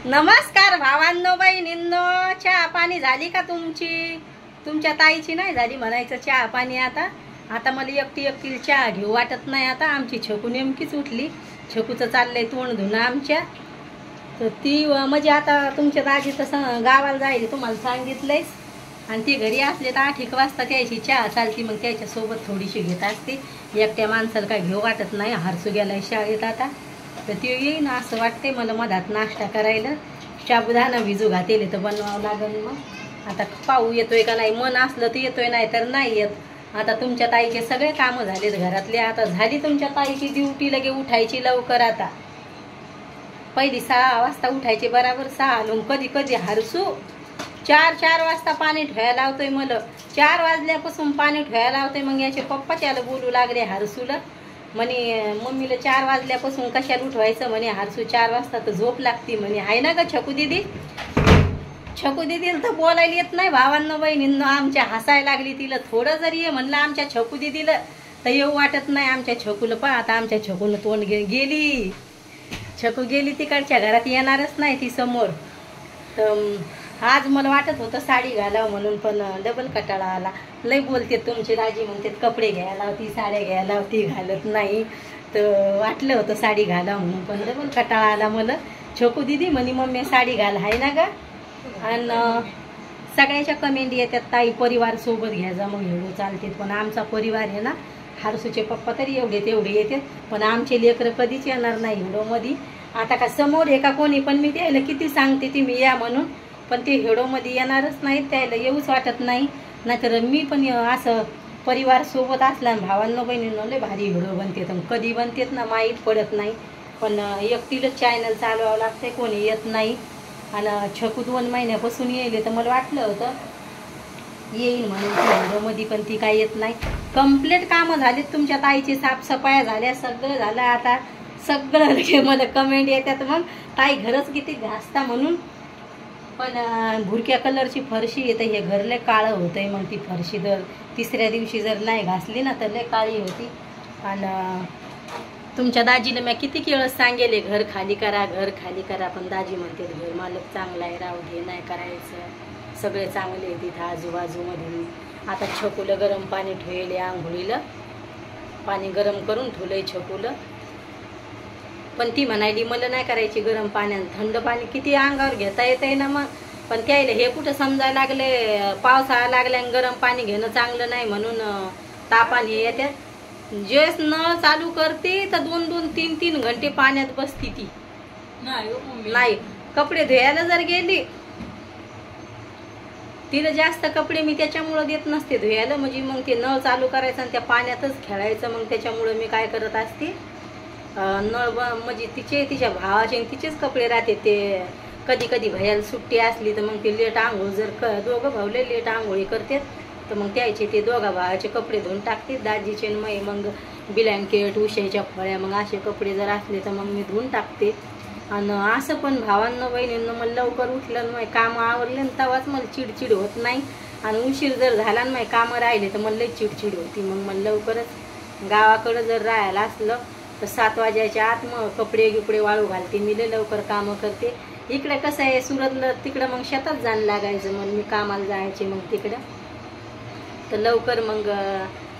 नमस्कार भावांनो बहिणींनो, चहा पाणी झाली का तुमची? तुमच्या ताईची नाही झाली म्हणायचं चहा पाणी. आता मला एकटी चहा घेऊ वाटत नाही. आता आमची छकू नेमकीच उठली, छकूचं चाललंय तोंड धुणं आमच्या. तर ती म्हणजे आता तुमच्या दाजी तसं गावाला जायला तुम्हाला सांगितलंयच, आणि ती घरी असले तर 8 वाजता त्याची चहा चालती, मग त्याच्यासोबत थोडीशी घेत असते. एकट्या माणसाला काय घेऊ वाटत नाही. हरसू गेलाय शाळेत आता, तर ते येईन असं वाटते मला मधात नाश्ता करायला. साबुदाणा भिजू घातेले तर बनवावं लागेल. मग आता पाऊ येतोय का नाही, मन असलं तर येतोय, नाही तर नाही येत. आता तुमच्या ताईचे सगळे कामं झालेत घरातले. आता झाली तुमच्या ताईची ड्युटी, लगे उठायची लवकर. आता पहिली 6 वाजता उठायचे, बराबर 6. कधी कधी हरसू 4 वाजता पाणी ठेवायला लावतोय मला. 4 वाजल्यापासून पाणी ठेवायला लावतोय. मग याचे पप्पा त्याला बोलू लागले हरसूला, म्हणे मम्मीला 4 वाजल्यापासून कशाला उठवायचं म्हणे, हरसू 4 वाजता तर झोप लागती म्हणे. आहे ना ग छकू दिदी? छकू दिदीला तर बोलायला येत नाही भावांनो बहिणींनो. आमच्या हसायला लागली. तिला थोडं जरी ये म्हणलं आमच्या छकू दिदीला तर येऊ वाटत नाही. आमच्या छकूला पण आता आमच्या छकूला तोंड गेली. छकू गेली तिकडच्या घरात, येणारच नाही ती समोर. तर आज मला वाटत होतं साडी घालावं म्हणून, पण डबल कटाळा आला. लय बोलते तुमची दाजी, म्हणते कपडे घ्यायला होती, साड्या घ्यायला होती, घालत नाही. तर वाटलं होतं साडी घालावं म्हणून, पण डबल कटाळा आला मला. छकू दिदी म्हणे मम्मी साडी घाल, आहे ना ग? आणि सगळ्याच्या कमेंट येतात, ताई परिवार सोबत घ्यायचा मग एवढं चालते. पण आमचा परिवार आहे ना, हरसूचे पप्पा तरी एवढे तेवढे येतात, पण आमचे लेकरं कधीच येणार नाही हिडोमध्ये. आता का समोर आहे का कोणी, पण मी त्याला किती सांगते ती मी या म्हणून, पण ते हिडोमध्ये येणारच नाहीत, त्याला येऊच वाटत नाही. नाहीतर मी पण असं परिवार सोबत असला भावांनो बहिणींनो लय भारी हिडो बनते. तर कधी बनतेत ना माहीत पडत नाही, पण एकटीलाच चॅनल चालवावं लागते, कोणी येत नाही. आणि छकू 2 महिन्यापासून येईल, तर मला वाटलं होतं येईल म्हणून हिडोमध्ये, पण ती काय येत नाही. कंप्लीट कामं झालीत तुमच्या ताईची, साफसफाया झाल्या, सगळं झालं. आता सगळं मला कमेंट येतात, मग ताई घरच किती घासता म्हणून. पण भुरक्या कलरची फरशी येते, हे घर लय काळं होतंय. मग ती फरशी जर 3ऱ्या दिवशी जर नाही घासली ना तर लय काळी होती. आणि तुमच्या दाजीला मी किती वेळेस सांगेले घर खाली करा, घर खाली करा, पण दाजी म्हणते घर मालक चांगला आहे, राहू दे, नाही करायचं, सगळे चांगले आहे तिथं आजूबाजूमध्ये. आता छकूला गरम पाणी ठेवले, आंघोळीला पाणी गरम करून ठेवलंय छकूला. पण ती म्हणाली मला नाही करायची गरम पाण्यानं, थंड पाणी किती अंगावर घेता येतंय ना. मग पण त्याला हे कुठं समजायला लागले, पावसाळा लागला आणि गरम पाणी घेणं चांगलं नाही म्हणून तापाने येतात. जेस नळ चालू करते तर 2-2, 3-3 घंटे पाण्यात बसती ती. नाही कपडे धुयाला जर गेली, तिला जास्त कपडे मी त्याच्यामुळं देत नसते धुयाला, म्हणजे मग ते नळ चालू करायचं आणि त्या पाण्यातच खेळायचं. मग त्याच्यामुळं मी काय करत असते, नळ म्हणजे तिच्या भावाचे तिचेच कपडे राहते. ते कधी कधी भयाला सुट्टी असली तर मग ते लेट आंघोळ जर दोघं भावले लेट आंघोळी करतात, तर मग त्याचे ते दोघा भावाचे कपडे धुवून टाकते, दाजीचे मग ब्लँकेट, उशाच्या फळ्या, मग असे कपडे जर असले तर मग मी धुवून टाकते. आणि असं पण भावांना बहिणींना मला लवकर उठलं ना, कामं आवरले ना तेव्हाच मला चिडचिड होत नाही. आणि उशीर जर झाला ना कामं राहिले तर मला लई चिडचिड होती. मग मला लवकरच गावाकडं जर राहायला असलं तर 7 वाजायच्या आत मग कपडे गिपडे वाळू घालते, मी लई लवकर कामं करते. इकडे कसं आहे सुरतला, तिकडं मग शेतात जाणं लागायचं, मग मी कामाला जायचे मग तिकडं. तर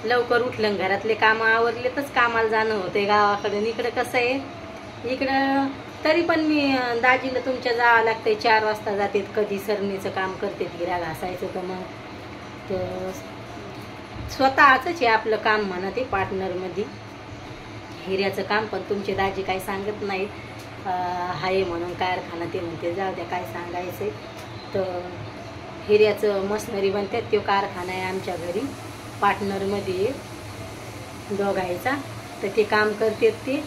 लवकर उठलं, घरातले कामं आवरलेतच कामाला जाणं होते गावाकडे. इकडं कसं आहे, इकडं तरी पण मी दाजीला तुमच्या जावं लागते, 4 वाजता जाते. कधी सरणीचं काम करते, हिरा घासायचं, तर मग तर स्वतःच आहे आपलं काम म्हणा ते पार्टनरमध्ये हिऱ्याचं काम. पण तुमचे दाजी काही सांगत नाहीत, हाय म्हणून कारखाना ते म्हणते, जाऊ द्या काय सांगायचं. तर हिऱ्याचं मशनरी बनतात, तो कारखाना आहे आमच्या घरी पार्टनरमध्ये दोघायचा, तर ते काम करतात ते.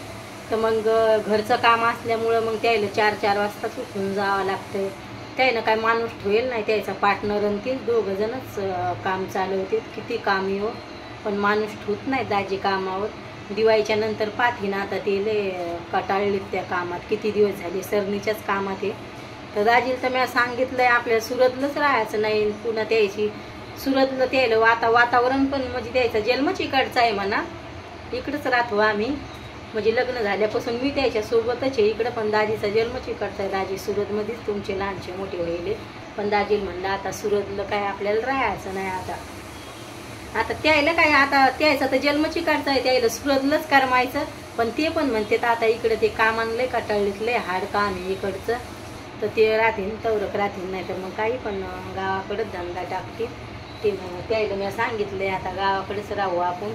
तर मग घरचं काम असल्यामुळं मग त्याला 4 वाजताच उठून जावं लागतं. त्यानं काय माणूस ठेवेल नाही, त्याचा पार्टनर आणि ते दोघंजणच काम चालवतात. किती काम येऊ पण माणूस ठेवत नाही दाजी कामावर. दिवाळीच्या नंतर पाठीना आता ते लय कटाळलीत त्या कामात, किती दिवस झाले सरणीच्याच कामात आहे. तर दाजीला तर मी सांगितलंय आपल्या सुरतलाच राहायचं नाही, पुन्हा त्याची सुरतला त्याला वातावरण पण म्हणजे त्याचा जन्मच इकडचा आहे म्हणा, इकडंच राहतो आम्ही. म्हणजे लग्न झाल्यापासून मी त्याच्या सोबतच आहे. इकडं पण दाजीचा जन्मच इकडचा आहे. दाजी सुरतमध्येच तुमचे लहानचे मोठे होईल. पण दाजी म्हणलं आता सुरतला काय आपल्याला राहायचं नाही. आता त्याला काय, आता त्याचा तर जन्मच इकडचा आहे, त्याला सुरतलाच करमायचं. पण ते पण म्हणतात आता इकडे ते कामानलंय कटाळलीतलंय हाड काम आहे इकडचं, तर ते राहतील तवरक राहतील, नाही तर मग काही पण गावाकडेच धंदा टाकतील. ते त्याला मी सांगितलंय आता गावाकडेच राहू आपण.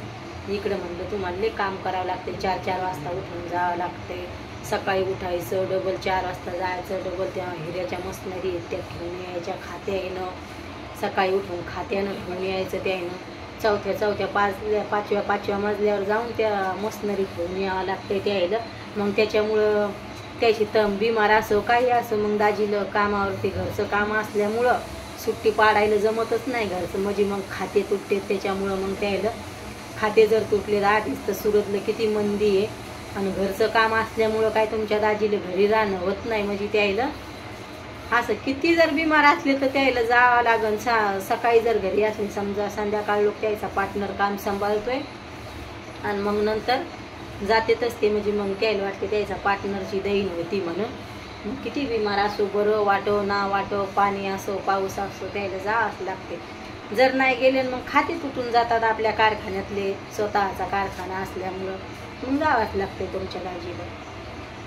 इकडं म्हणलं तुम्हाला लय काम करावं लागते, 4-4 वाजता उठून जावं लागते. सकाळी उठायचं, डबल 4 वाजता जायचं, डबल त्या हिऱ्याच्या मशनरी आहेत त्या घेऊन यायच्या, खात्यानं सकाळी उठून खात्यानं घेऊन यायचं. त्यानं चौथ्या 5व्या मजल्यावर जाऊन त्या मशनरी घेऊन यावं लागते त्याला. मग त्याच्यामुळं त्याची बिमार असो काही असो, मग दाजीला कामावरती घरचं काम असल्यामुळं सुट्टी पाडायला जमतच नाही घरचं. म्हणजे मग खाते तुटते, त्याच्यामुळं मग त्याला खाते जर तुटले आधीच तर सुरतलं किती मंदी आहे, आणि घरचं काम असल्यामुळं काय तुमच्या दाजीला घरी राहणं होत नाही. म्हणजे त्याला असं किती जर बिमार असले तर त्याला जावं लागन. सकाळी जर घरी असले समजा, संध्याकाळ लोक त्याचा पार्टनर काम सांभाळतोय आणि मग नंतर जातेतच ते. म्हणजे मग त्याला वाटते त्याचा पार्टनरची दैन होती म्हणून. मग किती बिमार असो, बरं वाटो ना वाटो, पाणी असो पाऊस असो, त्याला जावंच लागते. जर नाही गेले मग खाते तुटून जातात आपल्या कारखान्यातले, स्वतःचा कारखाना असल्यामुळं मग जावंच लागते तुमच्या दाजीला.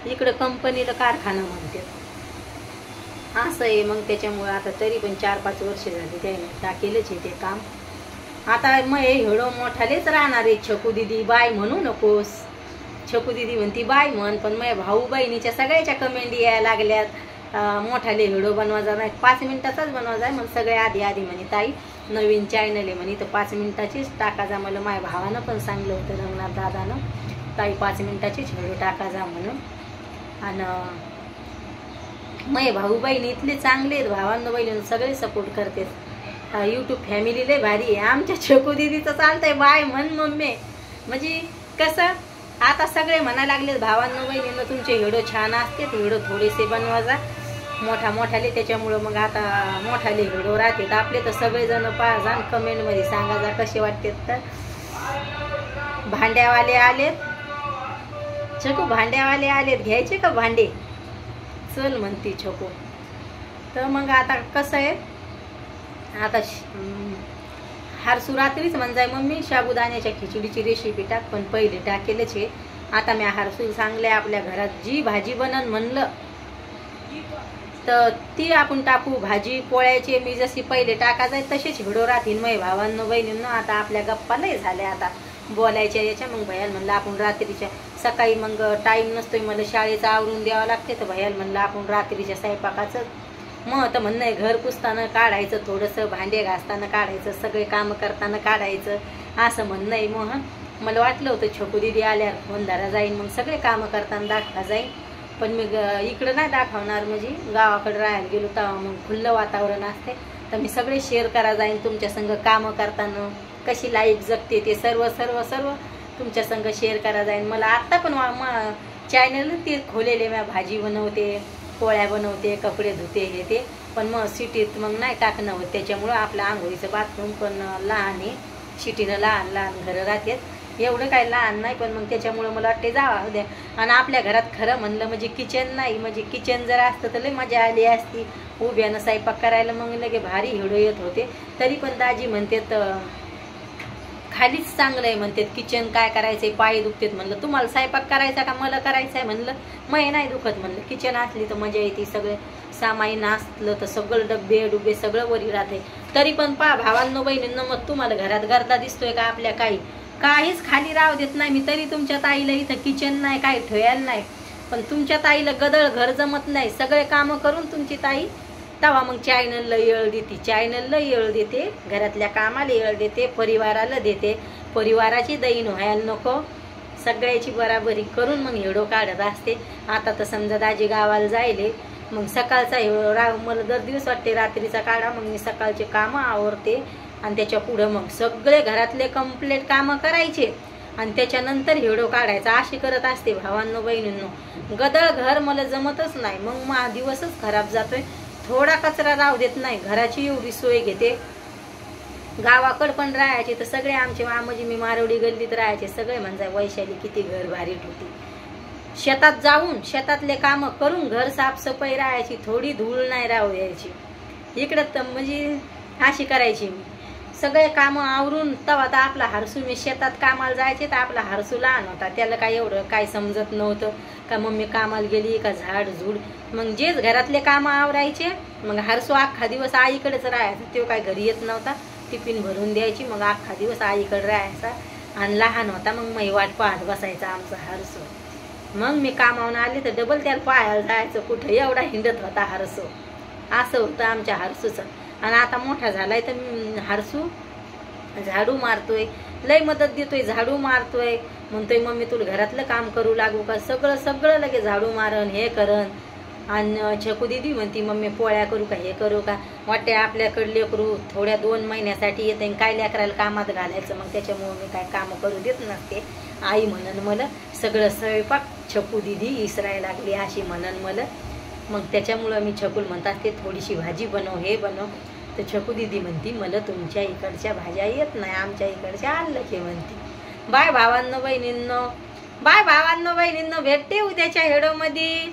इकडं कंपनीला कारखाना म्हणते असं आहे. मग त्याच्यामुळं आता तरी पण 4-5 वर्ष झाली त्याने टाकेलच आहे ते काम. आता मग एवढं मोठालेच राहणार आहे. छकू दिदी बाय म्हणू नकोस, छकू दिदी म्हणती बाय म्हण, पण मग भाऊ बहिणीच्या सगळ्याच्या कमेंट यायला लागल्यात. मोठाले व्हिडिओ बनवायचा नाही, 5 मिनिटाचाच बनवायचा आहे. मग सगळे आधी म्हणे ताई नवीन चॅनल आहे म्हणे, तर 5 मिनिटाचीच टाकायचा. मला माझ्या भावानं पण सांगलं होतं रंगनाथ दादानं, ताई 5 मिनिटाचीच व्हिडिओ टाकायचा म्हणून. आणि मग भाऊ बहिणी इथले चांगले आहेत, भावांना बहिणीनं सगळे सपोर्ट करतात. यूट्यूब फॅमिली लय भारी आहे. आमच्या छकू दिदीचं चालतंय बाय म्हण मम्मी. म्हणजे कसं आता सगळे म्हणायला लागले भावांना बहिणीनं तुमचे व्हिडिओ छान असते, व्हिडिओ थोडेसे बनवायचा मोठाले. त्याच्यामुळं मग आता मोठाले व्हिडिओ राहतात आपले, तर सगळेजण पाहा आणि कमेंटमध्ये सांगा जा कसे वाटतात. तर भांड्यावाले आलेत छकू, भांड्यावाले आलेत, घ्यायचे का भांडे चल म्हणती छकू. तर मग आता कसं आहे, आता हारसू रात्रीच म्हणजाय मम्मी साबुदाण्याच्या खिचडीची रेसिपी टाक, पण पहिले टाकेलच आहे. आता मी हारसू सांगले आपल्या घरात जी भाजी बनन म्हणलं तर ती आपण टाकू. भाजी पोळ्याची मी जशी पहिले टाकायचं तसेच व्हिडिओ राहतील. मग भावांनो बहिणींनो आता आपल्या गप्पा नाही झाल्या आता बोलायच्या याच्या. मग भैयाला म्हणलं आपण रात्रीच्या, सकाळी मग टाईम नसतोय मला शाळेचं आवरून द्यावं लागते, तर भैयाला म्हणलं आपण रात्रीच्या स्वयंपाकाचं मग तर म्हणणं आहे घर पुसताना काढायचं, थोडंसं भांडे घासताना काढायचं, सगळे कामं करताना काढायचं असं म्हणणं आहे. मग मला वाटलं होतं छकू दिदी आल्यावर फोन धरा जाईन, मग सगळे कामं करताना दाखवा जाईन. पण मी इकडं नाही दाखवणार, म्हणजे गावाकडे राहायला गेलो तर मग खुल्लं वातावरण असते, तर मी सगळे शेअर करा जाईन तुमच्या संग. कामं करताना कशी लाईफ जगते ते सर्व तुमच्या संग शेअर करा जाईन. मला आत्ता पण चॅनल ते खोलेले, मी भाजी बनवते, पोळ्या बनवते, कपडे धुते हे ते. पण मग सिटीत मग नाही टाकणं होत, त्याच्यामुळं आपलं आंघोळीचं बाथरूम पण लहान आहे. सिटीनं लहान घरं राहतात, एवढं काय लहान नाही, पण मग त्याच्यामुळं मला वाटते जावा द्या. आणि आपल्या घरात खरं म्हणलं म्हणजे किचन नाही, म्हणजे किचन जर असतं तर लय मजा आली असती उभ्यानं स्वयंपाक करायला, मग लगे भारी हिडो येत होते. तरी पण दाजी म्हणतात खालीच चांगलं आहे म्हणतात, किचन काय करायचंय पाय दुखतात. म्हणलं तुम्हाला स्वयंपाक करायचा का मला करायचा आहे म्हणलं, मग नाही दुखत म्हणलं. किचन असली तर मजा येते, सगळे सामाईन असलं तर सगळं डब्बे सगळं वरी राहते. तरी पण पा भावांनो बहिणींनो, मग तुम्हाला घरात गर्दा दिसतोय का आपल्या? काहीच खाली राहू देत नाही मी. तरी तुमच्या ताईला इथं किचन नाही, काही ठेवायला नाही. पण तुमच्या ताईला गदळ घर जमत नाही, सगळे कामं करून तुमची ताई तवा मग चॅनलला येळ देते, चॅनलला येळ देते, घरातल्या कामाला येळ देते, परिवाराला देते. परिवाराची दैन व्हायला नको, सगळ्याची बराबरी करून मग व्हिडिओ काढत असते. आता तर समजा दाजी गावाला जायले, मग सकाळचा मला दर दिवस वाटते रात्रीचा काढा, मग मी सकाळचे कामं आवरते आणि त्याच्या पुढं मग सगळे घरातले कंप्लीट कामं करायचे आणि त्याच्यानंतर व्हिडिओ काढायचा. अशी करत असते भावांनो बहिणींनो. गदळ घर मला जमतच नाही, मग दिवसच खराब जातोय. थोडा कचरा राहू देत नाही, घराची एवढी सोय घेते. गावाकडं पण राहायचे तर सगळे आमचे म्हणजे मी मारवडी गल्लीत राहायचे सगळे म्हणजे वैशाली किती घर भारीट होती. शेतात जाऊन शेतातले कामं करून घर साफसफाई राहायची, थोडी धूळ नाही राहू द्यायची. इकडं तर म्हणजे अशी करायची मी सगळे कामं आवरून. तेव्हा तर आपला हरसू, मी शेतात कामाला जायचे तर आपला हरसू लहान होता, त्याला काय एवढं काय समजत नव्हतं का मम्मी कामाला गेली का झाड झूड. मग जेच घरातले कामं आवरायचे मग हरसू अख्खा दिवस आईकडेच राहायचा. तो काय घरी येत नव्हता, टिफिन भरून द्यायची मग अख्खा दिवस आईकडे राहायचा. आणि लहान होता मग मी वाट पाहत बसायचा आमचा हरसू. मग मी कामावून आले तर डबल त्याला पाहायला जायचं, कुठं एवढा हिंडत होता हरसू. असं होतं आमच्या हरसूचं. आणि आता मोठा झालाय तर हरसू झाडू मारतोय, लय मदत देतोय, झाडू मारतोय. म्हणतोय मम्मी तुला घरातलं काम करू लागू का, सगळं सगळं लगे झाडू मारण हे करण. आणि छकू दिदी म्हणती मम्मी पोळ्या करू का हे करू का. वाटते आपल्याकडे लेकरू थोड्या 2 महिन्यासाठी येते काय लेकराला कामात घालायचं. मग त्याच्यामुळं मी काय कामं करू देत नसते. आई म्हणन मला सगळं स्वयंपाक छकू दिदी इसरायला लागली अशी म्हणन मला. मग त्याच्यामुळं मी छकूल म्हणतात ते थोडीशी भाजी बनव हे बनव. तर छकू दिदी म्हणती मला तुमच्या इकडच्या भाज्या येत नाही, आमच्या इकडच्या आणलं की म्हणती. बाय भावांनो बहिणींनो, बाय भावांनो बहिणींनो, भेटते उद्याच्या व्हिडिओमध्ये.